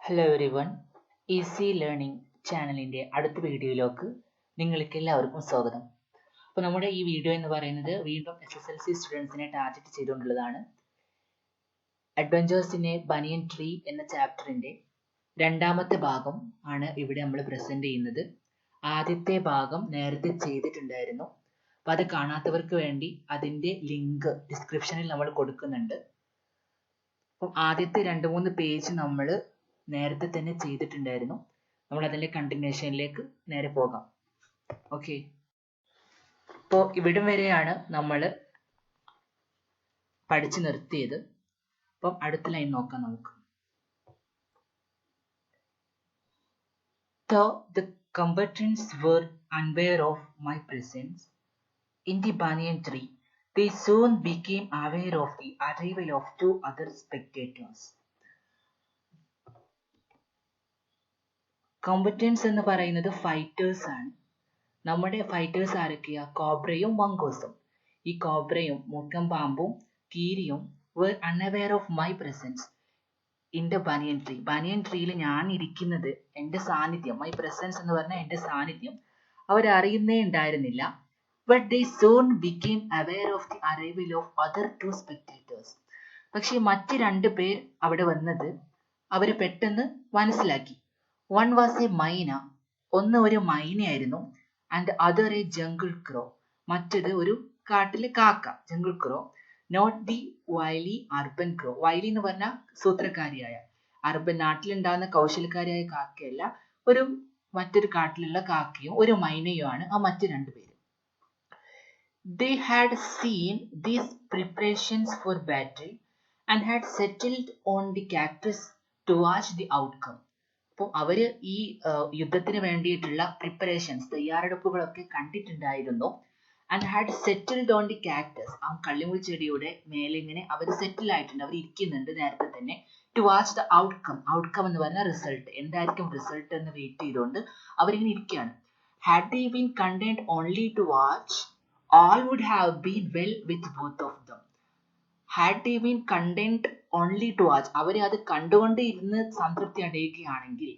Hello everyone, easy learning ചാനലിൻ്റെ അടുത്ത വീഡിയോയിലേക്ക് നിങ്ങൾക്ക് എല്ലാവർക്കും സ്വാഗതം. അപ്പോൾ നമ്മുടെ ഈ വീഡിയോ എന്ന് പറയുന്നത് വീണ്ടും SSLC സ്റ്റുഡൻസിനെ ടാർഗറ്റ് ചെയ്തുകൊണ്ടുള്ളതാണ്. Adventures in a banyan tree എന്ന ചാപ്റ്ററിൻ്റെ രണ്ടാമത്തെ ഭാഗം ആണ് ഇവിടെ നമ്മൾ പ്രസൻറ്റ് ചെയ്യുന്നത്. ആദ്യത്തെ ഭാഗം നേരത്തെ ചെയ്തിട്ടുണ്ടായിരുന്നു. അപ്പോൾ അത് കാണാത്തവർക്ക് വേണ്ടി അതിൻ്റെ ലിങ്ക് ഡിസ്ക്രിപ്ഷനിൽ നമ്മൾ കൊടുക്കുന്നുണ്ട്. അപ്പം ആദ്യത്തെ 2-3 പേജ് നമ്മൾ നേരത്തെ തന്നെ ചെയ്തിട്ടുണ്ടായിരുന്നു. നമ്മൾ അതിൻ്റെ കണ്ടിന്യൂഷനിലേക്ക് നേരെ പോകാം. ഓക്കെ, ഇപ്പോൾ ഇവിടം വരെയാണ് നമ്മൾ പഠിച്ചു നിർത്തിയത്. അപ്പം അടുത്ത ലൈൻ നോക്കാം നമുക്ക്. Though the combatants were unaware of my presence in the banyan tree, they soon became aware of the arrival of 2 other spectators. Competence എന്ന് പറയുന്നത് ഫൈറ്റേഴ്സ് ആണ്. നമ്മുടെ ഫൈറ്റേഴ്സ് ആരൊക്കെയാ? കോബ്രയും മംഗൂസും. ഈ കോബ്രയും മൂർഖൻ പാമ്പും കീരിയും were unaware of my presence in the banyan tree. ബനിയൻ ട്രീയിൽ ഞാൻ ഇരിക്കുന്നത്, എൻ്റെ സാന്നിധ്യം, മൈ പ്രസൻസ് എന്ന് പറഞ്ഞാൽ എൻ്റെ സാന്നിധ്യം അവരറിയുന്നേ ഉണ്ടായിരുന്നില്ല. But they soon became aware of the arrival of other 2 spectators. പക്ഷെ മറ്റ് 2 പേർ അവിടെ വന്നത് അവർ പെട്ടെന്ന് മനസ്സിലാക്കി. One was a myna, ഒന്ന് ഒരു മൈനയായിരുന്നു. And other a jungle crow, മറ്റത് ഒരു കാട്ടിലെ കാക്ക, jungle crow. Not the wily urban crow. Wily എന്ന് പറഞ്ഞാൽ സൂത്രക്കാരിയായ, അർബൻ നാട്ടിലുണ്ടാകുന്ന കൗശലക്കാരിയായ കാക്കയല്ല, മറ്റൊരു കാട്ടിലുള്ള കാക്കയും ഒരു മൈനയുമാണ് ആ മറ്റു 2 പേര്. They had seen these preparations for battle and had settled on the cactus to watch the outcome. അപ്പോൾ അവര് ഈ യുദ്ധത്തിന് വേണ്ടിയിട്ടുള്ള പ്രിപ്പറേഷൻസ്, തയ്യാറെടുപ്പുകളൊക്കെ കണ്ടിട്ടുണ്ടായിരുന്നു. And had settled on the cactus, ആ കള്ളിമുൾ ചെടിയുടെ മേലെ ഇങ്ങനെ അവർ സെറ്റിൽ ആയിട്ടുണ്ട്, അവർ ഇരിക്കുന്നുണ്ട് നേരത്തെ തന്നെ. To watch the outcome, outcome എന്ന് പറഞ്ഞാൽ റിസൾട്ട്, എന്തായിരിക്കും റിസൾട്ട് എന്ന് വെയിറ്റ് ചെയ്തുകൊണ്ട് അവരിങ്ങനെ ഇരിക്കുകയാണ്. Had they been content only to watch, all would have been well with both of them. Had they been content only to watch, അവരെ അത് കണ്ടുകൊണ്ട് ഇരുന്ന് സംതൃപ്തി അടയുകയാണെങ്കിൽ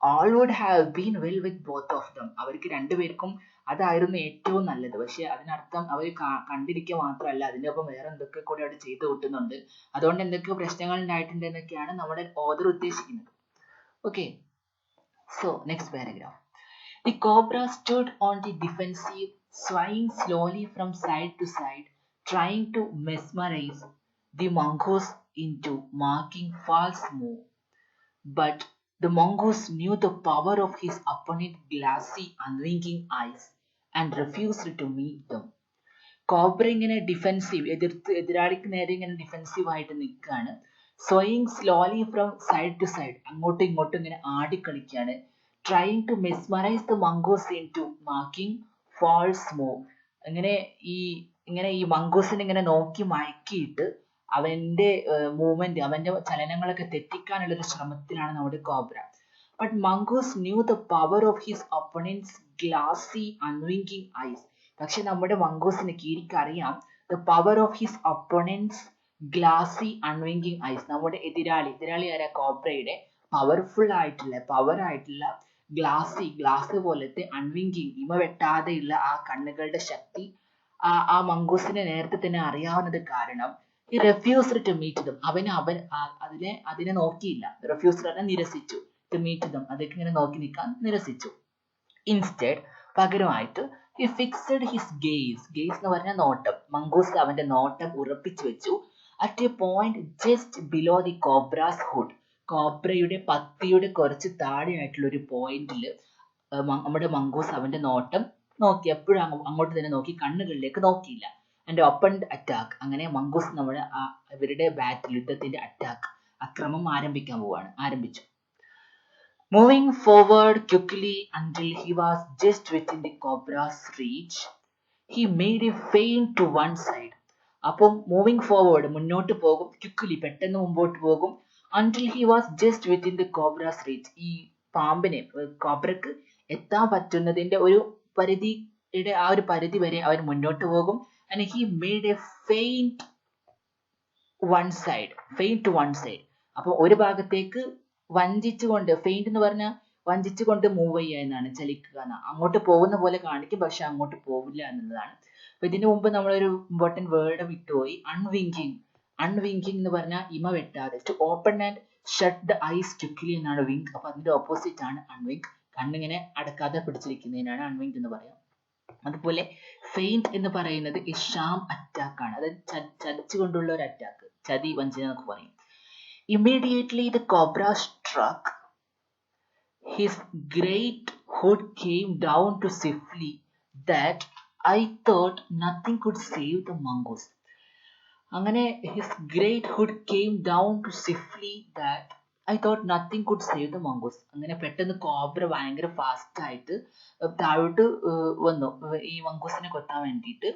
all would have been well with both of them, അവർക്ക് 2 പേർക്കും അതായിരുന്നു ഏറ്റവും നല്ലത്. പക്ഷെ അതിനർത്ഥം അവർ കണ്ടിരിക്കുക മാത്രമല്ല, അതിൻ്റെ ഒപ്പം വേറെ എന്തൊക്കെ കൂടി അവിടെ ചെയ്തു കൂട്ടുന്നുണ്ട്. അതുകൊണ്ട് എന്തൊക്കെയോ പ്രശ്നങ്ങൾ ഉണ്ടായിട്ടുണ്ട് എന്നൊക്കെയാണ് നമ്മുടെ ഓതർ ഉദ്ദേശിക്കുന്നത്. Okay, so next paragraph. The cobra stood on the defensive, swaying slowly from side to side, trying to mesmerize the mongoose into making false move. But the mongoose knew the power of his opponent's glassy, unwinking eyes and refused to meet them. Cobra ഇങ്ങനെ defensive, എതിരാളിക്ക് നേരെ ഇങ്ങനെ defensive ആയിട്ട് നിൽക്കുകയാണ്. Swaying slowly from side to side, അങ്ങോട്ടും ഇങ്ങോട്ടും ഇങ്ങനെ ആടിക്കളിക്കുകയാണ്. Trying to mesmerise the mongoose into marking false move, ഇങ്ങനെ ഈ മംഗൂസിനെ ഇങ്ങനെ നോക്കി മയക്കിയിട്ട് അവന്റെ മൂവ്മെന്റ്, അവന്റെ ചലനങ്ങളൊക്കെ തെറ്റിക്കാനുള്ള ഒരു ശ്രമത്തിലാണ് നമ്മുടെ cobra. But mongoose knew the power of his opponent's glassy unwinking eyes. പക്ഷെ നമ്മുടെ മംഗൂസിന്, കീരിക്ക് അറിയാം the power of his opponent's glassy unwinking eyes, നമ്മുടെ എതിരാളി ആരാ? കോബ്രയുടെ പവർ ആയിട്ടുള്ള ഗ്ലാസ് പോലത്തെ അൺവിങ്കിങ്, ഇമ വെട്ടാതെയുള്ള ആ കണ്ണുകളുടെ ശക്തി ആ മംഗൂസിനെ നേരത്തെ തന്നെ അറിയാവുന്നത് കാരണം he refused to meet them, അതിനെ നോക്കിയില്ല. refused പറഞ്ഞാൽ നിരസിച്ചു, to meet them, അതൊക്കെ ഇങ്ങനെ നോക്കി നിൽക്കാൻ നിരസിച്ചു. Instead, പകരമായിട്ട് he fixed his gaze എന്ന് പറഞ്ഞാൽ നോട്ടം, മംഗൂസ് അവന്റെ നോട്ടം ഉറപ്പിച്ചു വെച്ചു. at a point just below the cobra's hood, കോബ്രയുടെ പത്തിയുടെ കുറച്ച് താഴെയായിട്ടുള്ള ഒരു പോയിന്റിൽ നമ്മുടെ മംഗൂസ് അവന്റെ നോട്ടം നോക്കി, എപ്പോഴും അങ്ങോട്ട് തന്നെ നോക്കി, കണ്ണുകളിലേക്ക് നോക്കിയില്ല. ആൻഡ് ഓപ്പൺ അറ്റാക്ക്, അങ്ങനെ മംഗൂസ് നമ്മുടെ ഇവരുടെ ബാറ്റിൽ, യുദ്ധത്തിന്റെ അക്രമം ആരംഭിച്ചു. Moving forward quickly until he was just within the cobra's reach, he made a feint to one side. അപ്പം മൂവിങ് ഫോർവേഡ്, മുന്നോട്ട് പോകും, ക്വിക്ക്ലി പെട്ടെന്ന് മുമ്പോട്ട് പോകും, until he was just within the cobra's reach, ഈ പാമ്പിനെ, കോബ്രക്ക് എത്താൻ പറ്റുന്നതിന്റെ ഒരു പരിധിയുടെ ആ ഒരു പരിധി വരെ അവൻ മുന്നോട്ട് പോകും. And he made a feint to one side. അപ്പോൾ ഒരു ഭാഗത്തേക്ക് വഞ്ചിച്ചുകൊണ്ട്, ഫെയിന്റ് എന്ന് പറഞ്ഞാൽ വഞ്ചിച്ചുകൊണ്ട് മൂവ് ചെയ്യുക എന്നാണ്, ചലിക്കുക എന്നാണ്. അങ്ങോട്ട് പോകുന്ന പോലെ കാണിക്കും, പക്ഷെ അങ്ങോട്ട് പോവില്ല എന്നുള്ളതാണ്. അപ്പൊ ഇതിനു മുമ്പ് നമ്മളൊരു ഇമ്പോർട്ടൻറ്റ് വേർഡ് വിട്ടുപോയി, അൺവിങ്കിങ്. അൺവിങ്കിങ് എന്ന് പറഞ്ഞാൽ ഇമ വെട്ടാതെ, to open and shut the eyes quickly എന്നാണ് വിങ്ക്. അപ്പൊ അതിന്റെ ഓപ്പോസിറ്റ് ആണ് അൺവിങ്ക്. കണ്ണിങ്ങനെ അടക്കാതെ പിടിച്ചിരിക്കുന്നതിനാണ് അൺവിങ്ക് എന്ന് പറയാം. അതുപോലെ ഫെയിന്റ് എന്ന് പറയുന്നത് ഈ ഷാം അറ്റാക്ക് ആണ്, അതായത് ചതിച്ചുകൊണ്ടുള്ള ഒരു അറ്റാക്ക്, ചതി വഞ്ചന എന്നൊക്കെ പറയും. Immediately the cobra struck. His great hood came down so swiftly that I thought nothing could save the mongoose. അങ്ങനെ his great hood came down so swiftly that I thought nothing could save the mongoose. അങ്ങനെ പെട്ടെന്ന് cobra ഭയങ്കര fast ആയിട്ട് താഴോട്ട് വന്നു ഈ മംഗൂസിനെ കൊത്താൻ വേണ്ടിയിട്ട്.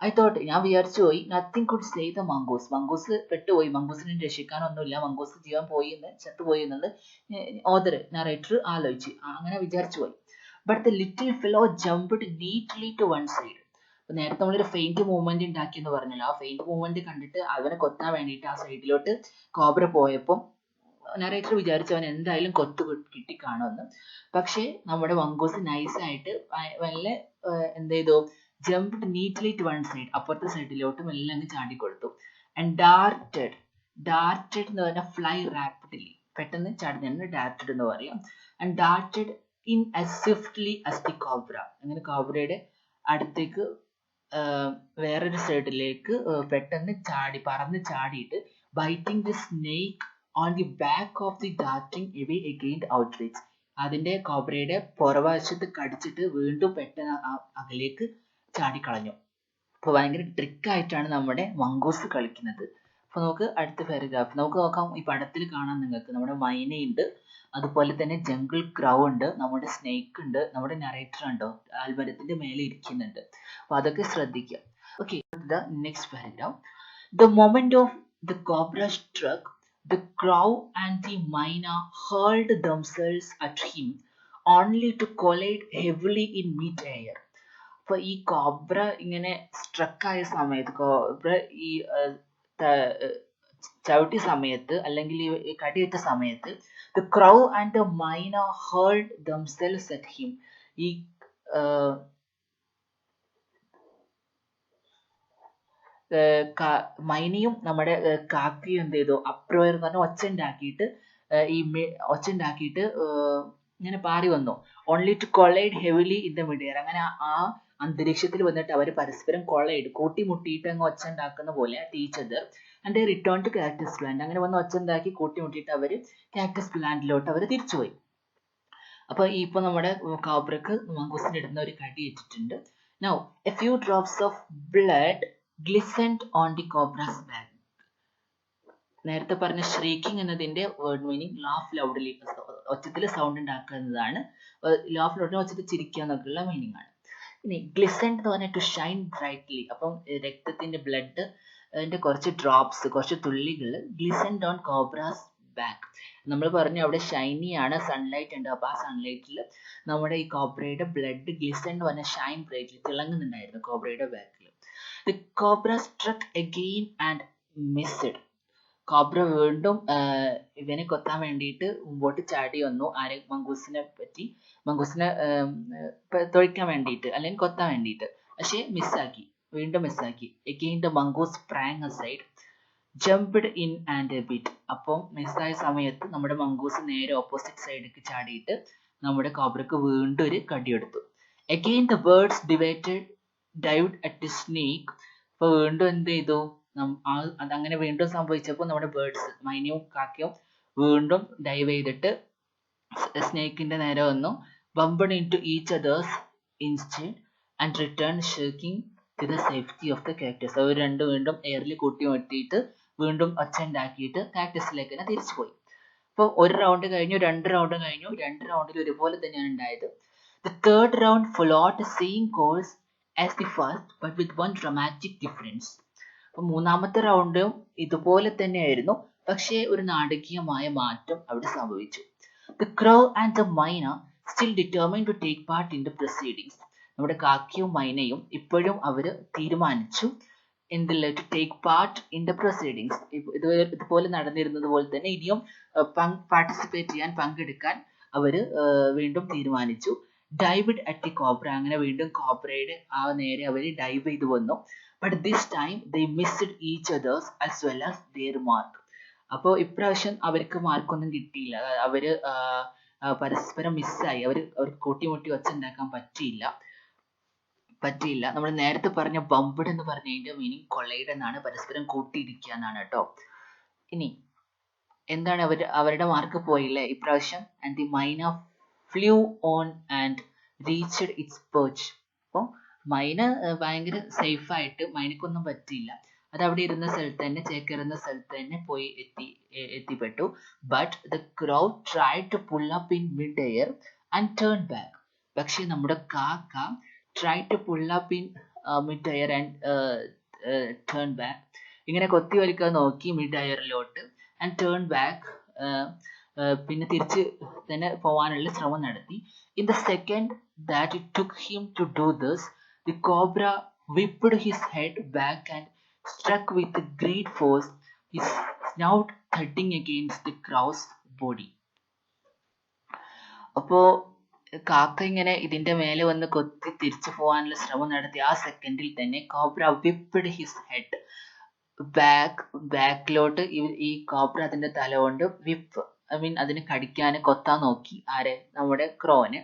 I thought, ഞാൻ വിചാരിച്ചു പോയി, nothing could save the mongoose. Mongoose പെട്ടുപോയി, മംഗൂസിനെ രക്ഷിക്കാനൊന്നുമില്ല, മംഗൂസ് ജീവൻ പോയി എന്ന്, ചത്തുപോയി എന്നത് ഓദർ നറേറ്റർ ആലോചിച്ച് അങ്ങനെ വിചാരിച്ചു പോയി. But the little fellow jumped neatly to one side. അപ്പൊ നേരത്തെ നമ്മളൊരു ഫെയിന്റ് മൂവ്മെന്റ് ഉണ്ടാക്കി എന്ന് പറഞ്ഞല്ലോ, ആ ഫെയിന്റ് മൂവ്മെന്റ് കണ്ടിട്ട് അവനെ കൊത്താൻ വേണ്ടിയിട്ട് ആ സൈഡിലോട്ട് കോബ്ര പോയപ്പോൾ നറേറ്റർ വിചാരിച്ചു അവൻ എന്തായാലും കൊത്തു കിട്ടിക്കാണുമെന്ന്. പക്ഷേ നമ്മുടെ മംഗൂസ് നൈസായിട്ട് വല്ല എന്ത് ചെയ്തു, jumped neatly to one side, അപ്പുറത്തെ സൈഡിലോട്ടും എല്ലാം അങ്ങ് ചാടിക്കൊടുത്തു. ആൻഡ് ഡാർട്ടഡ്, ഡാർട്ടഡ് എന്ന് പറഞ്ഞാൽ ഫ്ലൈ റാപ്പിഡ്ലി, പെട്ടെന്ന് ചാടുന്നതിന് ഡാർട്ടഡ് എന്ന് പറയാം. And darted in as swiftly as the cobra. അങ്ങനെ കോബ്രയുടെ അടുത്തേക്ക് വേറൊരു സൈഡിലേക്ക് പെട്ടെന്ന് ചാടി, പറന്ന് ചാടിയിട്ട് biting the snake on the back of the darting away against outreach. അതിന്റെ കോബ്രയുടെ പുറവശത്ത് കടിച്ചിട്ട് വീണ്ടും പെട്ടെന്ന് അകലേക്ക് ചാടിക്കളഞ്ഞു. അപ്പൊ ഭയങ്കര ട്രിക്കായിട്ടാണ് നമ്മുടെ മംഗൂസ് കളിക്കുന്നത്. അപ്പൊ നമുക്ക് അടുത്ത പാരഗ്രാഫ് നമുക്ക് നോക്കാം. ഈ പടത്തിൽ കാണാം നിങ്ങൾക്ക്, നമ്മുടെ മൈനയുണ്ട്, അതുപോലെ തന്നെ ജംഗിൾ ക്രൗ ഉണ്ട്, നമ്മുടെ സ്നേക്ക് ഉണ്ട്, നമ്മുടെ നറേറ്റർ ഉണ്ടോ ആൽമരത്തിന്റെ മേലെ ഇരിക്കുന്നുണ്ട്. അപ്പൊ അതൊക്കെ ശ്രദ്ധിക്കുക. Okay, the next paragraph. The moment of the cobra സ്ട്രക്ക്, the crow and the myna hurled themselves at him only to collide heavily in mid-air. അപ്പൊ ഈ കോബ്ര ഇങ്ങനെ സ്ട്രക്ക് ആയ സമയത്ത്, കോബ്ര ഈ ചവിട്ടിയ സമയത്ത് അല്ലെങ്കിൽ ഈ കടിയേറ്റ സമയത്ത്, the crow and the myna hurled themselves at him. ഈ മൈനയും നമ്മുടെ കാക്കയും എന്ത് ചെയ്തു, അപ്രോയർ എന്ന് പറഞ്ഞ ഒച്ച ഉണ്ടാക്കിയിട്ട് ഇങ്ങനെ പാറി വന്നു. Only to collide heavily in the mid air. അങ്ങനെ ആ അന്തരീക്ഷത്തിൽ വന്നിട്ട് അവർ പരസ്പരം കൊളൈഡ്, കൂട്ടിമുട്ടിയിട്ട് അങ്ങ് ഒച്ച ഉണ്ടാക്കുന്ന പോലെ teach other. And they return to cactus plant. അങ്ങനെ വന്ന് ഒച്ച ഉണ്ടാക്കി കൂട്ടിമുട്ടിയിട്ട് അവർ കാക്ടസ് പ്ലാന്റിലോട്ട് അവർ തിരിച്ചുപോയി. അപ്പൊ ഇപ്പൊ നമ്മുടെ കോബ്രക്ക് മംഗൂസിന് ഇടുന്ന ഒരു കടി ഇട്ടിട്ടുണ്ട്. Now a few drops of blood glistened on the cobra's back. നേരത്തെ പറഞ്ഞ ഷ്രീക്കിംഗ് എന്നതിന്റെ വേർഡ് മീനിങ് ലാഫ് ലൗഡ്ലി, ഒച്ചത്തിൽ സൗണ്ട് ഉണ്ടാക്കുക എന്നതാണ്. ലാഫ് ലൗഡ്ലി ഒച്ചത്തിൽ ചിരിക്കുക എന്നൊക്കെയുള്ള മീനിങ് ആണ്. ഇനി ഗ്ലിസൻഡ് എന്ന് പറഞ്ഞാൽ ടു ഷൈൻ ബ്രൈറ്റ്ലി. അപ്പം രക്തത്തിന്റെ ബ്ലഡ് അതിന്റെ കുറച്ച് ഡ്രോപ്സ്, കുറച്ച് തുള്ളികൾ ഗ്ലിസൻഡ് ഓൺ കോബ്രാസ് ബാക്ക്. നമ്മൾ പറഞ്ഞു അവിടെ ഷൈനി ആണ്, സൺലൈറ്റ് ഉണ്ട്. അപ്പൊ ആ സൺലൈറ്റിൽ നമ്മുടെ ഈ കോബ്രയുടെ ബ്ലഡ് ഗ്ലിസൻഡ് എന്ന് പറഞ്ഞാൽ ഷൈൻ ബ്രൈറ്റ്ലി, തിളങ്ങുന്നുണ്ടായിരുന്നു കോബ്രയുടെ ബാക്കിൽ. The cobra struck again and missed. Cobra വീണ്ടും ഇവനെ കൊത്താൻ വേണ്ടിയിട്ട് മുമ്പോട്ട് ചാടി വന്നു. മംഗൂസിനെ തൊഴിക്കാൻ വേണ്ടിയിട്ട് അല്ലെങ്കിൽ കൊത്താൻ വേണ്ടിയിട്ട്. പക്ഷെ മിസ്സാക്കി, വീണ്ടും മിസ്സാക്കി. Again the mongoose sprang aside, jumped in and bit. അപ്പം മിസ്സായ സമയത്ത് നമ്മുടെ മംഗൂസ് നേരെ ഓപ്പോസിറ്റ് സൈഡിലേക്ക് ചാടിയിട്ട് നമ്മുടെ കോബ്രക്ക് വീണ്ടും ഒരു കടിയെടുത്തു. Again the birds dived at the snake. അപ്പൊ വീണ്ടും എന്ത് ചെയ്തു, അതങ്ങനെ വീണ്ടും സംഭവിച്ചപ്പോൾ നമ്മുടെ ബേർഡ്സ്, മൈനയും കാക്കയും വീണ്ടും ഡൈവ് ചെയ്തിട്ട് സ്നേക്കിന്റെ നേരെ വന്നു. bumped into each other's instead and returned shaking to the safety of the cactus. അവർ രണ്ടും വീണ്ടും എയറിൽ കൂട്ടിമുട്ടിയിട്ട് വീണ്ടും ഒച്ച ഉണ്ടാക്കിയിട്ട് കാക്ടസിലേക്ക് തന്നെ തിരിച്ചുപോയി. അപ്പോൾ ഒരു റൗണ്ട് കഴിഞ്ഞു, രണ്ട് റൗണ്ട് കഴിഞ്ഞു, രണ്ട് റൗണ്ടിൽ ഒരുപോലെ തന്നെയാണ് ഉണ്ടായത്. The third round followed the same course as the first, but with one dramatic difference. അപ്പോൾ മൂന്നാമത്തെ റൗണ്ടും ഇതുപോലെ തന്നെയായിരുന്നു, പക്ഷേ ഒരു നാടകീയമായ മാറ്റം അവിടെ സംഭവിച്ചു. The crow and the myna still determined to take part in the proceedings. നമ്മുടെ കാക്കയും മൈനയും ഇപ്പോഴും അവർ തീരുമാനിച്ചു to take part in the proceedings. ഇതുപോലെ നടന്നിരുന്നത് പോലെ തന്നെ ഇനിയും പാർട്ടിസിപ്പേറ്റ് ചെയ്യാൻ പങ്കെടുക്കാൻ അവർ വീണ്ടും തീരുമാനിച്ചു. ഡൈവ്ഡ് അറ്റ് ദി കോബ്ര, അങ്ങനെ വീണ്ടും കോബ്രയുടെ നേരെ അവർ ഡൈവ് ചെയ്തു വന്നു. But this time they missed each others as well as their mark. അപ്പോൾ ഇപ്രാവശ്യം അവർക്ക് മാർക്കൊന്നും കിട്ടിയില്ല. അവര് പരസ്പരം മിസ്സായി. അവർക്ക് കൂട്ടിമുട്ടി വച്ചുണ്ടാക്കാൻ പറ്റിയില്ല. നമ്മൾ നേരത്തെ പറഞ്ഞ ബംബഡ് എന്ന് പറഞ്ഞതിന്റെ മീനിങ് കൊളൈഡ് എന്നാണ്, പരസ്പരം കൂട്ടിയിടിക്കുക എന്നാണ് കേട്ടോ. ഇനി എന്താണ് അവരുടെ മാർക്ക് പോയില്ലേ ഇപ്രാവശ്യം. And the myna flew on and reached its perch. അപ്പോൾ മൈന ഭയങ്കര സേഫായിട്ട്, മൈനക്കൊന്നും പറ്റിയില്ല. അത് അവിടെ ഇരുന്ന സ്ഥലത്ത് തന്നെ, ചേക്കേറുന്ന സ്ഥലത്ത് തന്നെ പോയി എത്തിപ്പെട്ടു. But the crow tried to pull up in mid air and turn back. പക്ഷെ നമ്മുടെ കാക്ക tried to pull up in mid-air and turn back. ഇങ്ങനെ കൊത്തി വലിക്കാൻ നോക്കി മിഡ് എയറിലോട്ട്, ആൻഡ് ടേൺ ബാക്ക്, പിന്നെ തിരിച്ച് തന്നെ പോകാനുള്ള ശ്രമം നടത്തി. In the second that it took him to do this, the cobra whipped his head back and struck with great force, his snout thudding against the crow's body. അപ്പോ കാക്ക ഇങ്ങനെ ഇതിന്റെ മേലെ വന്ന് കൊത്തി തിരിച്ചു പോകാനുള്ള ശ്രമം നടത്തി ആ സെക്കൻഡിൽ തന്നെ കോബ്ര whipped his head ബാക്കിലോട്ട്. ഈ കോബ്ര അതിന്റെ തല കൊണ്ട് അതിനെ കടിക്കാൻ, കൊത്താൻ നോക്കി. ആരെ? നമ്മുടെ ക്രോന്.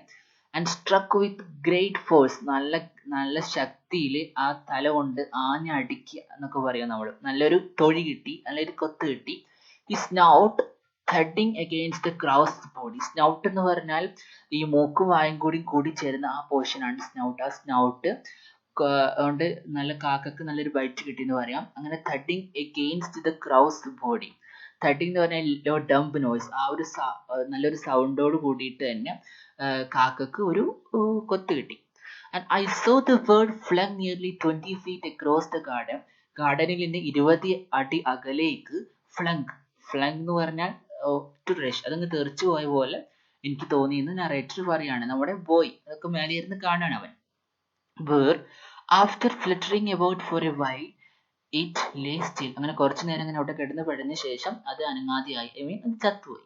And struck with great force, നല്ല ശക്തിയിൽ ആ തല കൊണ്ട് ആഞ്ഞടിക്കുക എന്നൊക്കെ പറയാം നമ്മൾ. നല്ലൊരു തൊഴി കിട്ടി, നല്ലൊരു കൊത്ത് കിട്ടി. ഈ snout thudding against the crow's body. Snout എന്ന് പറഞ്ഞാൽ ഈ മൂക്കും വായും കൂടി ചേരുന്ന ആ പോർഷൻ ആണ് സ്നൗട്ട്. ആ സ്നൗട്ട് കൊണ്ട് നല്ല കാക്കക്ക് നല്ലൊരു ബൈറ്റ് കിട്ടി എന്ന് പറയാം. അങ്ങനെ thudding against the crow's body. thudding എന്ന് പറഞ്ഞാൽ ലോ ഡംപ് നോയ്സ്, ആ ഒരു നല്ലൊരു സൗണ്ടോട് കൂടിയിട്ട് തന്നെ കാക്കക്ക് ഒരു കൊത്ത് കിട്ടി. And I saw the bird flung nearly 20 feet across the garden. ഗാർഡനിൽ നിന്ന് 20 അടി അകലേക്ക് ഫ്ലങ് എന്ന് പറഞ്ഞാൽ ടു റഷ്, അതങ്ങ് തെറിച്ചു പോയ പോലെ എനിക്ക് തോന്നിയെന്ന് നറേറ്റർ പറയാണ്. നമ്മുടെ ബോയ് അതൊക്കെ മേലെ ഇരുന്ന് കാണാണ് അവൻ. Where after flittering about for a while it lay still. അങ്ങനെ കുറച്ചു നേരം അങ്ങനെ അവിടെ കിടന്ന് പെടുന്ന ശേഷം അത് അനങ്ങാതെയായി, അത് ചത്തുപോയി.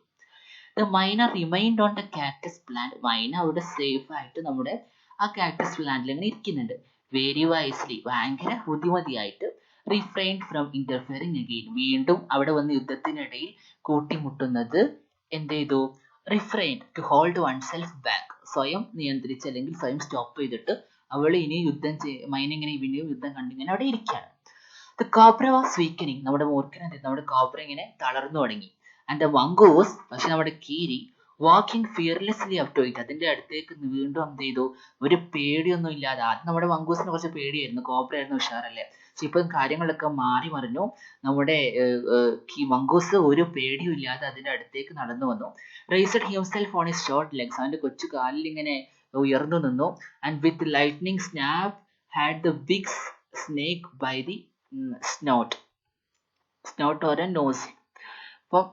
ദ മൈന remind on the cactus plant. മൈന അവിടെ സേഫ് ആയിട്ട് നമ്മുടെ ആ കാക്ടസ് പ്ലാന്റിൽ അങ്ങനെ ഇരിക്കുന്നുണ്ട്. വെരി വൈസ്ലി, ഭയങ്കര ബുദ്ധിമതിയായിട്ട്. Refrained from interfering again. വീണ്ടും അവിടെ വന്ന് യുദ്ധത്തിനിടയിൽ കൂട്ടിമുട്ടുന്നത് എന്ത് ചെയ്തു? Refrained, to hold oneself back. സ്വയം നിയന്ത്രിച്ച് അല്ലെങ്കിൽ സ്വയം സ്റ്റോപ്പ് ചെയ്തിട്ട് അവൾ ഇനി മൈന ഇങ്ങനെ ഇവനെയും യുദ്ധം കണ്ടിങ്ങനെ അവിടെ ഇരിക്കുകയാണ്. The cobra was weakening. നമ്മുടെ നമ്മുടെ കോബ്ര ഇങ്ങനെ തളർന്നു തുടങ്ങി. ആൻഡ് ദ മംഗൂസ്, പക്ഷെ നമ്മുടെ കീരി walking fearlessly up to it. അതിന്റെ അടുത്തേക്ക് വീണ്ടും എന്ത് ചെയ്തു? ഒരു പേടിയൊന്നും ഇല്ലാതെ. ആദ്യം നമ്മുടെ മംഗൂസിന് കുറച്ച് പേടിയായിരുന്നു, കോബ്ര ആയിരുന്നു ഉഷാറല്ലേ. പക്ഷെ ഇപ്പം കാര്യങ്ങളൊക്കെ മാറി മറിഞ്ഞു. നമ്മുടെ മംഗൂസ് ഒരു പേടിയും ഇല്ലാതെ അതിന്റെ അടുത്തേക്ക് നടന്നു വന്നു. Raised himself on his short legs. അവന്റെ കൊച്ചു കാലിൽ ഇങ്ങനെ ഉയർന്നു നിന്നു. And with lightning snap had the big snake by the snout or a nose. അപ്പം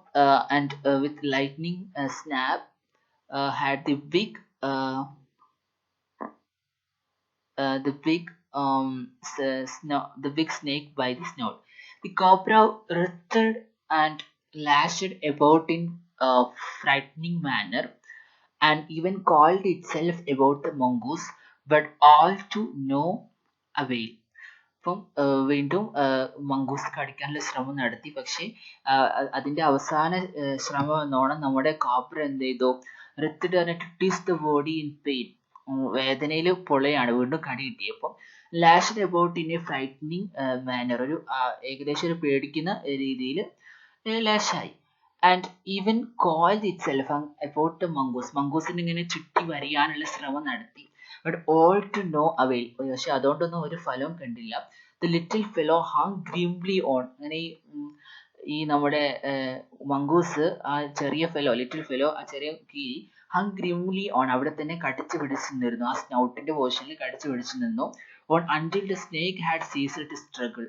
and with lightning snap had the big snake by the snout. The cobra writhed and lashed about in a frightening manner, and even called itself about the mongoose, but all to no avail. അപ്പം വീണ്ടും mongoose കടിക്കാനുള്ള ശ്രമം നടത്തി. പക്ഷെ അതിന്റെ അവസാന ശ്രമം എന്നോണം നമ്മുടെ കോബ്ര എന്ത് ചെയ്തു? റിത്തിഡ് പറഞ്ഞിട്ട് twist the body in pain. വേദനയിൽ പൊളയാണ്, വീണ്ടും കടി കിട്ടിയപ്പോൾ. Lashed about in a frightening manner. ഒരു ഏകദേശം ഒരു പേടിക്കുന്ന രീതിയിൽ ലാഷായി. And even coiled itself about the mongoose. മംഗൂസിന് ഇങ്ങനെ ചുറ്റി വരിയാനുള്ള ശ്രമം നടത്തി. But all to no avail. പക്ഷെ അതുകൊണ്ടൊന്നും ഒരു ഫലവും കണ്ടില്ല. The little fellow hung grimly on. അങ്ങനെ ഈ നമ്മുടെ മംഗൂസ്, ആ ചെറിയ ഫെലോ, ലിറ്റിൽ ഫെലോ, ആ ചെറിയ കീരി ഹങ് ഗ്രിംലി ഓൺ, അവിടെ തന്നെ കടിച്ചു പിടിച്ചു നിന്നിരുന്നു. ആ സ്നൗട്ടിന്റെ പോർഷനിൽ കടിച്ചു പിടിച്ചു നിന്നു. On until the snake had ceased to struggle.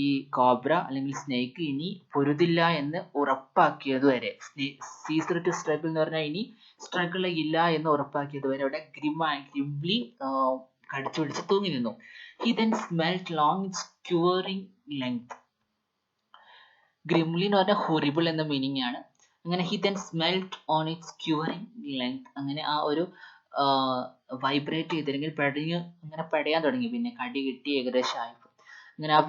ഈ കോബ്ര അല്ലെങ്കിൽ സ്നേക്ക് ഇനി പൊരുതില്ല എന്ന് ഉറപ്പാക്കിയത് വരെ. സീസ്ഡ് ടു സ്ട്രഗിൾ എന്ന് പറഞ്ഞാൽ ഇനി സ്ട്രഗിൾ ഇല്ല എന്ന് ഉറപ്പാക്കിയത് വരെ അവിടെ ഗ്രിംലി കടിച്ചു പിടിച്ച് തൂങ്ങി നിന്നു. He then smelt long its quivering length. Grimly എന്ന് പറഞ്ഞാൽ ഹൊറിബിൾ എന്ന മീനിങ് ആണ്. അങ്ങനെ he then smelt on its quivering length. അങ്ങനെ ആ ഒരു വൈബ്രേറ്റ് ചെയ്തില്ലെങ്കിൽ അങ്ങനെ പെടയാൻ തുടങ്ങി. പിന്നെ കടി കിട്ടി ഏകദേശം ആയപ്പോൾ ഇങ്ങനെ ആ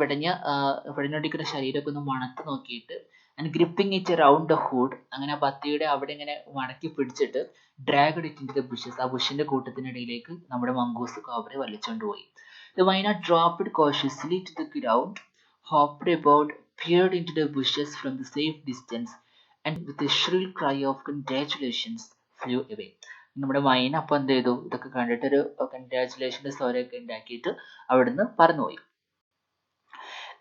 പെടഞ്ഞോണ്ടിരിക്കുന്ന ശരീരമൊക്കെ ഒന്ന് മണത്ത് നോക്കിയിട്ട് and gripping it around the hood, അങ്ങനെ ആ പത്തിയുടെ അവിടെ ഇങ്ങനെ മടക്കി പിടിച്ചിട്ട് dragged it into the bushes, ആ ബുഷിന്റെ കൂട്ടത്തിനിടയിലേക്ക് നമ്മുടെ മംഗൂസ് കോബ്രയെ വലിച്ചുകൊണ്ട് പോയി. The hyena dropped cautiously to the ground, hopped about, peered into the bushes from the safe distance, and with a shrill cry of congratulations flew away. നമ്മുടെ മൈന അപ്പം എന്ത് ചെയ്തു, ഇതൊക്കെ കണ്ടിട്ട് ഒരു കൺഗ്രാറ്റുലേഷന്റെ സ്വരമൊക്കെ ഉണ്ടാക്കിയിട്ട് അവിടുന്ന് പറന്നുപോയി.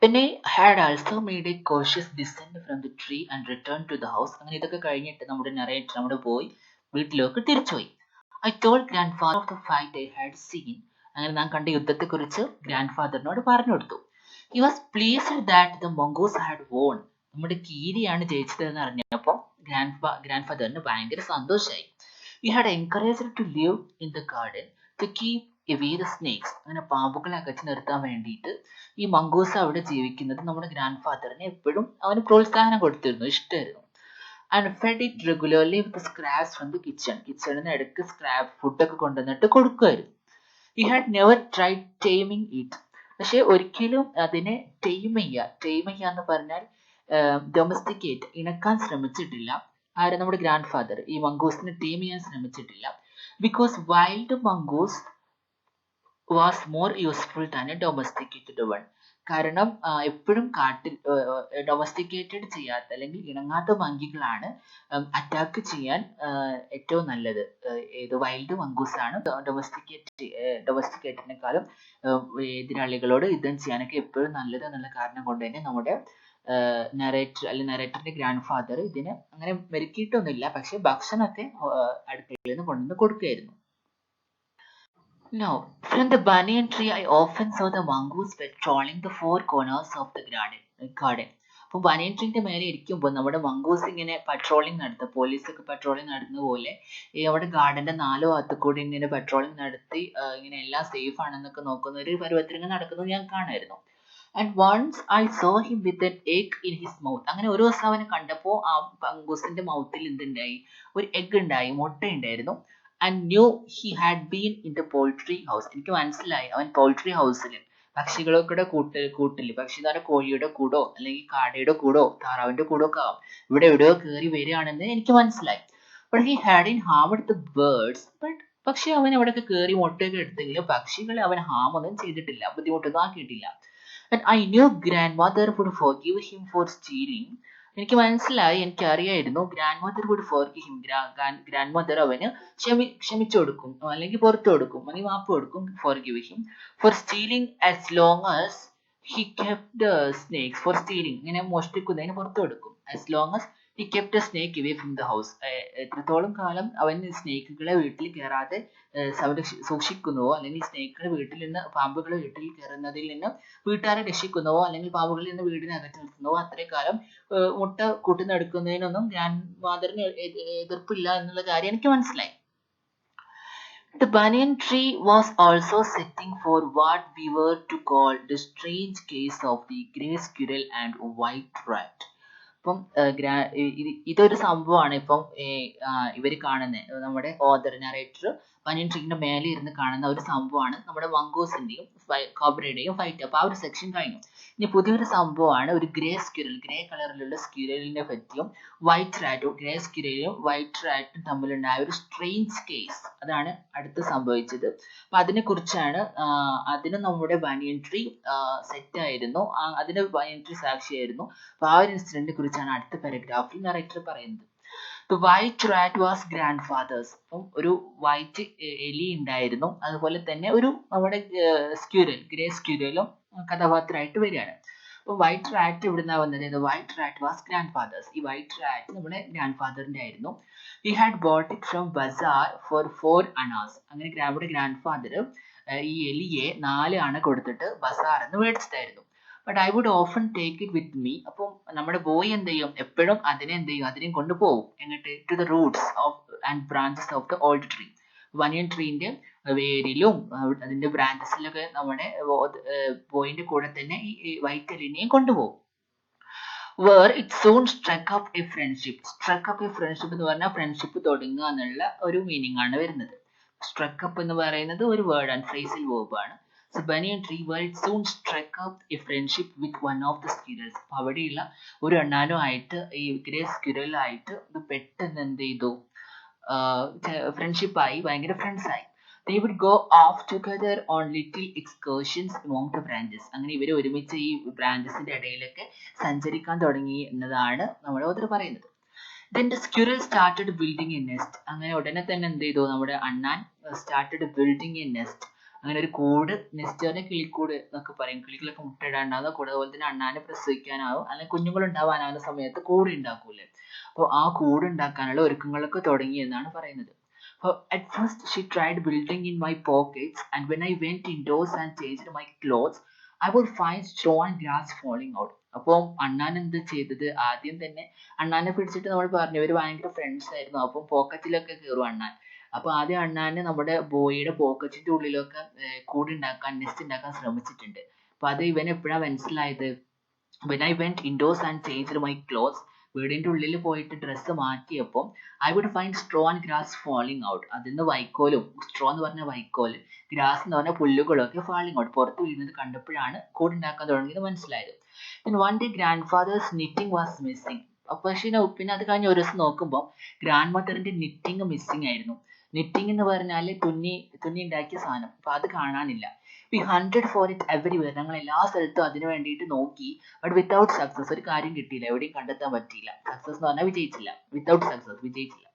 പിന്നെ had also made a cautious descent from the tree and returned to the house. അങ്ങനെ ഇതൊക്കെ കഴിഞ്ഞിട്ട് നമ്മുടെ ബോയ് വീട്ടിലേക്ക് തിരിച്ചുപോയി. I told grandfather of the fight I had seen. അങ്ങനെ ഞാൻ കണ്ട യുദ്ധത്തെക്കുറിച്ച് ഗ്രാൻഡ് ഫാദറിനോട് പറഞ്ഞു കൊടുത്തു. He was pleased that the mongoose had won. നമ്മുടെ കീരിയാണ് ജയിച്ചത് എന്ന് അറിഞ്ഞപ്പോൾ ഗ്രാൻഡ് ഫാദറിന് ഭയങ്കര സന്തോഷമായി. We had encouraged to live in the garden to keep away the snakes. അങ്ങനെ പാമ്പുകളെ അകറ്റി നിർത്താൻ വേണ്ടിയിട്ട് ഈ മംഗൂസ് അവിടെ ജീവിക്കുന്നത് നമ്മുടെ ഗ്രാൻഡ് ഫാദറിനെ എപ്പോഴും അവന് പ്രോത്സാഹനം കൊടുത്തിരുന്നു, ഇഷ്ടമായിരുന്നു. And fed it regularly with scraps from the kitchen. കിച്ചണിൽ നിന്ന് ഇടയ്ക്ക് സ്ക്രാപ്പ് ഫുഡൊക്കെ കൊണ്ടുവന്നിട്ട് കൊടുക്കുമായിരുന്നു. He had never tried taming it. പക്ഷെ ഒരിക്കലും അതിനെ ടൈം ചെയ്യുക എന്ന് പറഞ്ഞാൽ ഡൊമസ്റ്റിക്കേറ്റ്, ഇണക്കാൻ ശ്രമിച്ചിട്ടില്ല. ആരും നമ്മുടെ ഗ്രാൻഡ് ഫാദർ ഈ മംഗൂസിനെ ടൈം ചെയ്യാൻ ശ്രമിച്ചിട്ടില്ല. Because wild mongoose was more useful than A domesticated one. കാരണം എപ്പോഴും കാട്ടിൽ ഡൊമസ്റ്റിക്കേറ്റഡ് ചെയ്യാത്ത അല്ലെങ്കിൽ ഇണങ്ങാത്ത മങ്കികളാണ് അറ്റാക്ക് ചെയ്യാൻ ഏറ്റവും നല്ലത്. ഏത് വൈൽഡ് മംഗൂസ് ആണ് ഡൊമസ്റ്റിക്കേറ്റഡിനെക്കാളും എതിരാളികളോട് യുദ്ധം ചെയ്യാനൊക്കെ എപ്പോഴും നല്ലത് എന്നുള്ള കാരണം കൊണ്ട് തന്നെ നമ്മുടെ നരേറ്ററിന്റെ ഗ്രാൻഡ് ഫാദർ ഇതിന് അങ്ങനെ മെരുക്കിയിട്ടൊന്നുമില്ല, പക്ഷെ ഭക്ഷണമൊക്കെ അടുക്കളയിൽ നിന്ന് കൊണ്ടുവന്ന് കൊടുക്കുകയായിരുന്നു. Now, from the banyan tree, I often saw the mongoose patrolling the four corners of the garden. അപ്പോൾ ബനിയൻ ട്രീന്റെ മേലെ ഇരിക്കുമ്പോൾ നമ്മുടെ മംഗൂസ് ഇങ്ങനെ പട്രോളിംഗ് നടത്തുക, പോലീസൊക്കെ പട്രോളിംഗ് നടത്തുന്ന പോലെ അവിടെ ഗാർഡന്റെ 4 ഭാഗത്ത് കൂടി ഇങ്ങനെ പട്രോളിംഗ് നടത്തി ഇങ്ങനെ എല്ലാം സേഫ് ആണെന്നൊക്കെ നോക്കുന്ന ഒരു പരുവത്തിൽ നടക്കുന്നത് ഞാൻ കാണായിരുന്നു. And once I saw him with an egg in his mouth. അങ്ങനെ ഒരു ദിവസം അവനെ കണ്ടപ്പോൾ ആ മംഗൂസിന്റെ മൗത്തിൽ എന്തുണ്ടായി, ഒരു എഗ് ഉണ്ടായി, മുട്ട ഉണ്ടായിരുന്നു. And knew he had been in the poultry house. എനിക്ക് മനസ്സിലായി അവൻ പോൾട്രി ഹൗസിൽ പക്ഷികളൊക്കെ കൂട്ടില് പക്ഷി എന്ന് പറഞ്ഞാൽ കോഴിയുടെ കൂടോ അല്ലെങ്കിൽ കാടയുടെ കൂടോ താറാവിന്റെ കൂടോ ഒക്കെ ആവും, ഇവിടെ എവിടെയോ കയറി വരികയാണെന്ന് എനിക്ക് മനസ്സിലായി. But he hadn't harmed the birds. പക്ഷെ അവൻ അവിടെയൊക്കെ കയറി മുട്ടയൊക്കെ എടുത്തെങ്കിലും പക്ഷികളെ അവൻ ഹാം ഒന്നും ചെയ്തിട്ടില്ല, ബുദ്ധിമുട്ടൊന്നും ആക്കിയിട്ടില്ല. And I knew grandmother would forgive him for stealing. എനിക്ക് മനസ്സിലായി, എനിക്കറിയായിരുന്നു grand would forgive him. Grand അവന് ക്ഷമിച്ചു കൊടുക്കും അല്ലെങ്കിൽ പുറത്തു കൊടുക്കും അല്ലെങ്കിൽ മാപ്പ് കൊടുക്കും. Forgive him for stealing as long as he kept snakes. For stealing ഇങ്ങനെ മോഷ്ടിക്കുന്നതിന് പുറത്തു കൊടുക്കും. As long as he kept a snake away from the house. എത്രത്തോളം കാലം അവൻ സ്നേക്കുകളെ വീട്ടിൽ കയറാതെ സൂക്ഷിക്കുന്നുവോ അല്ലെങ്കിൽ സ്നേക്കുകളെ വീട്ടിൽ നിന്ന് പാമ്പുകളെ വീട്ടിൽ കയറുന്നതിൽ നിന്ന് വീട്ടുകാരെ രക്ഷിക്കുന്നുവോ അല്ലെങ്കിൽ പാമ്പുകളിൽ നിന്ന് വീടിനെ അകറ്റി നിർത്തുന്നുവോ അത്രയും കാലം മുട്ട കൂട്ടുന്നെടുക്കുന്നതിനൊന്നും ഗ്രാൻഡ് ഫാദറിന് എതിർപ്പില്ല എന്നുള്ള കാര്യം എനിക്ക് മനസ്സിലായി. The banyan tree was also setting for what we were to call the strange case of the grey squirrel and white rat. ഇപ്പം ഇതൊരു സംഭവമാണ്. ഇപ്പം ഇവര് കാണുന്നത് നമ്മുടെ ഓതർ നറേറ്റർ ബനിയൻ ട്രീന്റെ മേലെ ഇരുന്ന് കാണുന്ന ഒരു സംഭവമാണ് നമ്മുടെ മംഗൂസിന്റെയും കോബ്രയുടെയും ഫൈറ്റ്. അപ്പൊ ആ ഒരു സെക്ഷൻ കഴിഞ്ഞു. ഇനി പുതിയൊരു സംഭവമാണ് ഒരു ഗ്രേ കളറിലുള്ള സ്ക്യൂരലിനെ പറ്റിയും വൈറ്റ് റാറ്റും ഗ്രേ സ്ക്യൂരലും വൈറ്റ് റാറ്റും തമ്മിലുണ്ടായ ഒരു സ്ട്രേഞ്ച് കേസ്. അതാണ് അടുത്ത് സംഭവിച്ചത്. അപ്പൊ അതിനെ കുറിച്ചാണ് അതിന് നമ്മുടെ ബനിയൻ ട്രീ സെറ്റ് ആയിരുന്നു, അതിന് ബനിയൻ ട്രീ സാക്ഷിയായിരുന്നു. അപ്പൊ ആ ഒരു ഇൻസിഡന്റിനെ കുറിച്ചാണ് അടുത്ത പാരഗ്രാഫിൽ നറേറ്റർ പറയുന്നത്. The white rat was grandfather's. അപ്പം ഒരു വൈറ്റ് എലി ഉണ്ടായിരുന്നു, അതുപോലെ തന്നെ ഒരു നമ്മുടെ ഗ്രേ സ്ക്യൂരലും കഥാപാത്രമായിട്ട് വരികയാണ്. അപ്പൊ വൈറ്റ് റാറ്റ് ഇവിടുന്ന് വന്നത് white rat was grandfather's. ഈ വൈറ്റ് റാറ്റ് നമ്മുടെ ഗ്രാൻഡ് ഫാദറിന്റെ ആയിരുന്നു. He had bought it from bazaar for 4 annas. അങ്ങനെ നമ്മുടെ ഗ്രാൻഡ് ഫാദർ ഈ എലിയെ 4 അണ കൊടുത്തിട്ട് ബസാറിന്ന് മേടിച്ചതായിരുന്നു. But I would often take it with me. അപ്പം നമ്മുടെ ബോയ് എന്ത് ചെയ്യും, എപ്പോഴും അതിനെയും കൊണ്ടുപോകും എങ്ങോട്ട്, to the roots of and branches of the old tree. Banyan ട്രീന്റെ വേരിലും അതിന്റെ ബ്രാഞ്ചസിലൊക്കെ നമ്മുടെ ബോയിന്റെ കൂടെ തന്നെ ഈ വൈറ്റ് എലിനെയും കൊണ്ടുപോകും. where it soon struck up a friendship. Struck up a friendship എന്ന് പറഞ്ഞാൽ ഫ്രണ്ട്ഷിപ്പ് തുടങ്ങുക എന്നുള്ള ഒരു മീനിങ് ആണ് വരുന്നത്. struck up എന്ന് പറയുന്നത് ഒരു വേർഡ് ആണ്, ഫ്രേസൽ വേർബ് ആണ്. So banyan tree where it soon struck up a friendship with one of the squirrels. അവിടെയുള്ള ഒരു അണ്ണാനുമായിട്ട് ഈ ഗ്രേ സ്ക്വിറലായിട്ട് ഇത് പെട്ടെന്ന് എന്ത് ചെയ്തു, ഫ്രണ്ട്ഷിപ്പ് ആയി, ഭയങ്കര ഫ്രണ്ട്സ് ആയി. They would go off together on little excursions among the branches. അങ്ങനെ ഇവർ ഒരുമിച്ച് ഈ ബ്രാഞ്ചസിന്റെ ഇടയിലൊക്കെ സഞ്ചരിക്കാൻ തുടങ്ങി എന്നതാണ് നമ്മുടെ ഓതർ പറയുന്നത്. Then the squirrel started building a nest. അങ്ങനെ ഉടനെ തന്നെ എന്ത് ചെയ്തു, നമ്മുടെ അണ്ണാൻ started building a nest. അങ്ങനെ ഒരു കൂട്, നെസ്റ്റ് പറഞ്ഞാൽ കിളിക്കൂട് എന്നൊക്കെ പറയും. കിളികളൊക്കെ മുട്ടയിടാണ്ടാവുന്ന കൂട്, അതുപോലെ തന്നെ അണ്ണാനെ പ്രസവിക്കാനാവും അല്ലെങ്കിൽ കുഞ്ഞുങ്ങൾ ഉണ്ടാവാനാവുന്ന സമയത്ത് കൂട് ഉണ്ടാക്കൂലേ, അപ്പോൾ ആ കൂട് ഉണ്ടാക്കാനുള്ള ഒരുക്കങ്ങളൊക്കെ തുടങ്ങി എന്നാണ് പറയുന്നത്. At first she tried building in my pockets, and when I went indoors and changed my clothes, I would find straw and grass falling out. അപ്പോൾ അണ്ണാൻ എന്ത് ചെയ്തത്, ആദ്യം തന്നെ അണ്ണാനെ പിടിച്ചിട്ട് നമ്മൾ പറഞ്ഞു ഇവർ ഭയങ്കര ഫ്രണ്ട്സ് ആയിരുന്നു, അപ്പം പോക്കറ്റിലൊക്കെ കയറും അണ്ണാൻ. അപ്പൊ ആദ്യം അണ്ണാന് നമ്മുടെ ബോയിയുടെ പോക്കറ്റിന്റെ ഉള്ളിലൊക്കെ കൂടുണ്ടാക്കാൻ, നെസ്റ്റ് ഉണ്ടാക്കാൻ ശ്രമിച്ചിട്ടുണ്ട്. അപ്പൊ അത് ഇവൻ എപ്പോഴാണ് മനസ്സിലായത്, when I went indoors and changed my clothes, വീടിന്റെ ഉള്ളിൽ പോയിട്ട് ഡ്രസ്സ് മാറ്റിയപ്പോൾ I would find straw and grass falling out. അതിന്ന് വൈക്കോലും, സ്ട്രോ എന്ന് പറഞ്ഞ വൈക്കോല്, ഗ്രാസ് എന്ന് പറഞ്ഞ പുല്ലുകളൊക്കെ ഫാളിങ് ഔട്ട്, പുറത്ത് വീഴുന്നത് കണ്ടപ്പോഴാണ് കൂടുണ്ടാക്കാൻ തുടങ്ങിയത് മനസ്സിലായത്. Then one day grandfather's knitting was missing. പക്ഷേ പിന്നെ അത് കഴിഞ്ഞ് ഒരു ദിവസം നോക്കുമ്പോൾ ഗ്രാൻഡ് മദറിന്റെ നിറ്റിങ് മിസ്സിങ് ആയിരുന്നു. നിറ്റിങ് എന്ന് പറഞ്ഞാൽ തുന്നി ഉണ്ടാക്കിയ സാധനം, അപ്പൊ അത് കാണാനില്ല. We hunted for it everywhere. ഞങ്ങൾ എല്ലാ സ്ഥലത്തും അതിനു വേണ്ടിയിട്ട് നോക്കി, ബട്ട് വിത്തൗട്ട് സക്സസ്. ഒരു കാര്യം കിട്ടിയില്ല, എവിടെയും കണ്ടെത്താൻ പറ്റിയില്ല. സക്സസ് എന്ന് പറഞ്ഞാൽ വിജയിച്ചില്ല, വിത്തൗട്ട് സക്സസ്, വിജയിച്ചില്ല.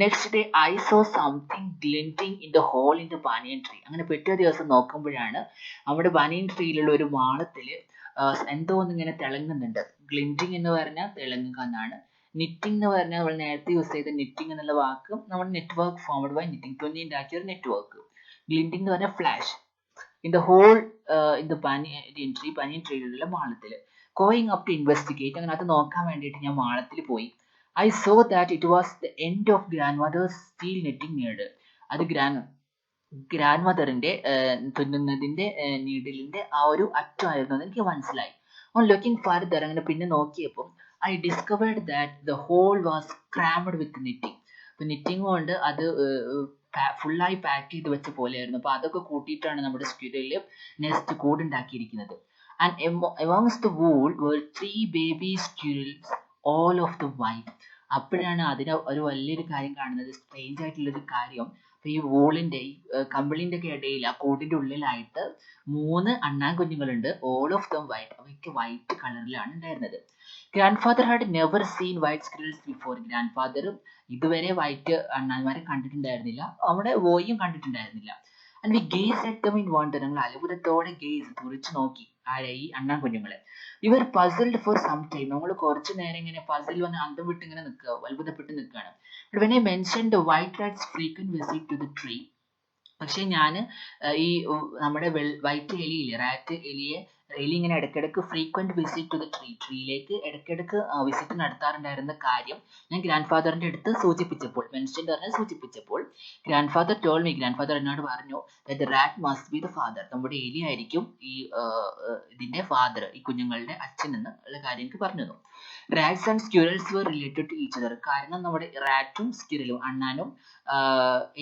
Next day I saw something glinting in the hole in the banyan tree. അങ്ങനെ പിറ്റേ ദിവസം നോക്കുമ്പോഴാണ് നമ്മുടെ ബാനിയൻ ട്രീയിലുള്ള ഒരു മാളത്തില് എന്തോ ഒന്നിങ്ങനെ തിളങ്ങുന്നുണ്ട്. ഗ്ലിൻറ്റിങ് എന്ന് പറഞ്ഞാൽ തിളങ്ങുക എന്നാണ്. നിറ്റിംഗ് എന്ന് പറഞ്ഞാൽ നമ്മൾ നേരത്തെ യൂസ് ചെയ്ത നിറ്റിംഗ് എന്നുള്ള വാക്ക് നമ്മൾ നെറ്റ്വർക്ക് ഫോംഡ് ബൈ നിറ്റിംഗ്, തുന്നി ഉണ്ടാക്കിയ ഒരു നെറ്റ്വർക്ക്. ഗ്ലിൻറ്റിംഗ് എന്ന് പറഞ്ഞാൽ flash. in the whole in the banyan ട്രീയിലുള്ള മാളത്തിൽ. going up to investigate, അങ്ങനെ അത് നോക്കാൻ വേണ്ടിയിട്ട് ഞാൻ മാളത്തിൽ പോയി. I saw that it was the end of grandmother's steel knitting needle. അത് ഗ്രാൻഡ് മദറിന്റെ തുന്നുന്നതിന്റെ നീഡിലിന്റെ ആ ഒരു അറ്റമായിരുന്നു എന്ന് എനിക്ക് മനസ്സിലായി. on looking further, അങ്ങനെ പിന്നെ നോക്കിയപ്പോൾ I discovered that the whole was crammed with knitting. അപ്പൊ നിറ്റിംഗ് കൊണ്ട് അത് ഫുള്ളായി പാക്ക് ചെയ്ത് വെച്ച പോലെയായിരുന്നു. അപ്പൊ അതൊക്കെ കൂട്ടിയിട്ടാണ് നമ്മുടെ സ്ക്വിറലിൽ nest കൂടുണ്ടാക്കിയിരിക്കുന്നത്. And amongst the wool were 3 baby squirrels, all of the white. അപ്പോഴാണ് അതിന് ഒരു വലിയൊരു കാര്യം കാണുന്നത്, സ്ട്രേഞ്ച് ആയിട്ടുള്ളൊരു കാര്യം. അപ്പൊ ഈ വൂളിന്റെ ഈ കമ്പിളിന്റെ ഒക്കെ ഇടയിൽ ആ കൂടിന്റെ ഉള്ളിലായിട്ട് 3 അണ്ണാൻ കുഞ്ഞുങ്ങളുണ്ട്. ഓൾ ഓഫ് ദം വൈറ്റ്, അവയ്ക്ക് വൈറ്റ് കളറിലാണ് ഉണ്ടായിരുന്നത്. Grand had never seen white squirrels before. Grandfather ഇതുവരെ വൈറ്റ് അണ്ണാന്മാരെ കണ്ടിട്ടുണ്ടായിരുന്നില്ല, അവിടെ വോയും കണ്ടിട്ടുണ്ടായിരുന്നില്ല. And we gaze at them in wonder. ഞങ്ങൾ അത്ഭുതത്തോടെ തുറിച്ചു നോക്കി ആരെ, ഈ അണ്ണാൻ കുഞ്ഞുങ്ങളെ. ഇവർ പസിൽഡ് ഫോർ സം ടൈം. നമ്മൾ കുറച്ചു നേരം ഇങ്ങനെ പസിൽ വന്ന് അന്തം വിട്ട് ഇങ്ങനെ നിൽക്കുക, അത്ഭുതപ്പെട്ട് നിൽക്കുകയാണ്. when I mentioned the white rat's frequent visit to the tree, പക്ഷെ ഞാൻ ഈ നമ്മുടെ വൈറ്റ് എലിയില്ലേ, റാറ്റ് എലി ഇങ്ങനെ ഇടയ്ക്കിടയ്ക്ക് ഫ്രീക്വന്റ് വിസിറ്റ് ടു ദ ട്രീയിലേക്ക് ഇടയ്ക്കിടയ്ക്ക് വിസിറ്റ് നടത്താറുണ്ടായിരുന്ന കാര്യം ഞാൻ ഗ്രാൻഡ് ഫാദറിന്റെ അടുത്ത് സൂചിപ്പിച്ചപ്പോൾ, മെൻഷൻ പറഞ്ഞ് സൂചിപ്പിച്ചപ്പോൾ grandfather told me, grandfather എന്നോട് പറഞ്ഞു the rat must be the father. നമ്മുടെ എലി ആയിരിക്കും ഈ ഇതിന്റെ ഫാദർ, ഈ കുഞ്ഞുങ്ങളുടെ അച്ഛൻ എന്നുള്ള കാര്യം എനിക്ക് പറഞ്ഞു തന്നു. Rats and squirrels were related to each other. കാരണം നമ്മുടെ റാറ്റും സ്ക്വിറലും, അണ്ണാനും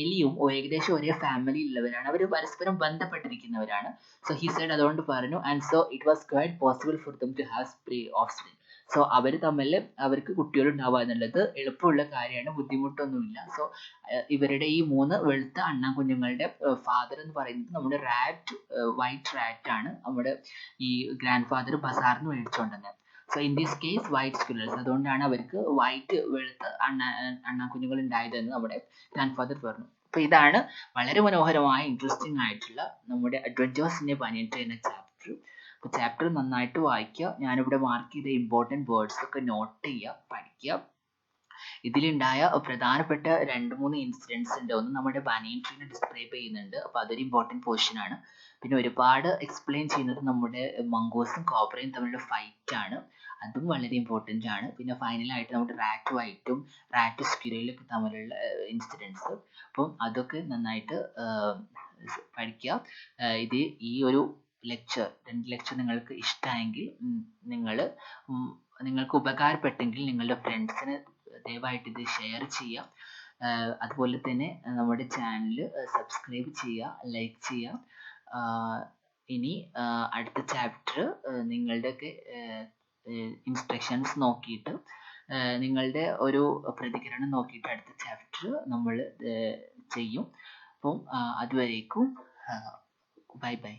എലിയും ഏകദേശം ഒരേ ഫാമിലി ഉള്ളവരാണ്, അവർ പരസ്പരം ബന്ധപ്പെട്ടിരിക്കുന്നവരാണ്. സോ ഹി സെഡ്, അതുകൊണ്ട് പറഞ്ഞു, and so it was quite possible for them to have offspring. So അവർ തമ്മിൽ അവർക്ക് കുട്ടികൾ ഉണ്ടാവുക എന്നുള്ളത് എളുപ്പമുള്ള കാര്യമാണ്, ബുദ്ധിമുട്ടൊന്നുമില്ല. സോ ഇവരുടെ ഈ 3 വെളുത്ത അണ്ണാൻ കുഞ്ഞുങ്ങളുടെ ഫാദർ എന്ന് പറയുന്നത് നമ്മുടെ വൈറ്റ് റാറ്റ് ആണ്, നമ്മുടെ ഈ ഗ്രാൻഡ് ഫാദർ ബസാറിന് മേടിച്ചുകൊണ്ടുവന്നത്. So in this case white squirrels, അതുകൊണ്ടാണ് അവർക്ക് വെളുത്ത അണ്ണാൻ കുഞ്ഞുങ്ങൾ ഉണ്ടായതെന്ന് നമ്മുടെ ഗ്രാൻഡ് ഫാദർ പറഞ്ഞു. അപ്പൊ ഇതാണ് വളരെ മനോഹരമായ ഇൻട്രസ്റ്റിംഗ് ആയിട്ടുള്ള നമ്മുടെ adventures in A banyan tree എന്ന ചാപ്റ്റർ. അപ്പൊ ചാപ്റ്റർ നന്നായിട്ട് വായിക്കുക. ഞാനിവിടെ മാർക്ക് ചെയ്ത ഇമ്പോർട്ടൻറ്റ് വേർഡ്സ് ഒക്കെ നോട്ട് ചെയ്യുക, പഠിക്കുക. ഇതിലുണ്ടായ പ്രധാനപ്പെട്ട 2-3 ഇൻസിഡൻസ് ഉണ്ട്. ഒന്ന് നമ്മുടെ banyan tree ഡിസ്ക്രൈബ് ചെയ്യുന്നുണ്ട്, അപ്പൊ അതൊരു ഇമ്പോർട്ടൻറ്റ് പോർഷൻ ആണ്. പിന്നെ ഒരുപാട് എക്സ്പ്ലെയിൻ ചെയ്യുന്നത് നമ്മുടെ മംഗോസും കോബ്രയും തമ്മിലുള്ള ഫൈറ്റ് ആണ്, അതും വളരെ ഇമ്പോർട്ടൻ്റ് ആണ്. പിന്നെ ഫൈനലായിട്ട് നമ്മുടെ റാറ്റ് വൈറ്റും റാറ്റ് സ്ക്വിറലും തമ്മിലുള്ള ഇൻസിഡൻസ്, അപ്പം അതൊക്കെ നന്നായിട്ട് പഠിക്കുക. ഇത് ഈ ഒരു രണ്ട് ലെക്ചർ നിങ്ങൾക്ക് ഇഷ്ടമായെങ്കിൽ നിങ്ങൾക്ക് ഉപകാരപ്പെട്ടെങ്കിൽ നിങ്ങളുടെ ഫ്രണ്ട്സിന് ദയവായിട്ട് ഇത് ഷെയർ ചെയ്യുക. അതുപോലെ തന്നെ നമ്മുടെ ചാനൽ സബ്സ്ക്രൈബ് ചെയ്യുക, ലൈക്ക് ചെയ്യുക. ഇനി അടുത്ത ചാപ്റ്റർ നിങ്ങളുടെയൊക്കെ ഇൻസ്ട്രക്ഷൻസ് നോക്കിയിട്ട് നിങ്ങളുടെ ഒരു പ്രതികരണം നോക്കിയിട്ട് അടുത്ത ചാപ്റ്റർ നമ്മൾ ചെയ്യും. അപ്പം അതുവരേക്കും ബൈ ബൈ.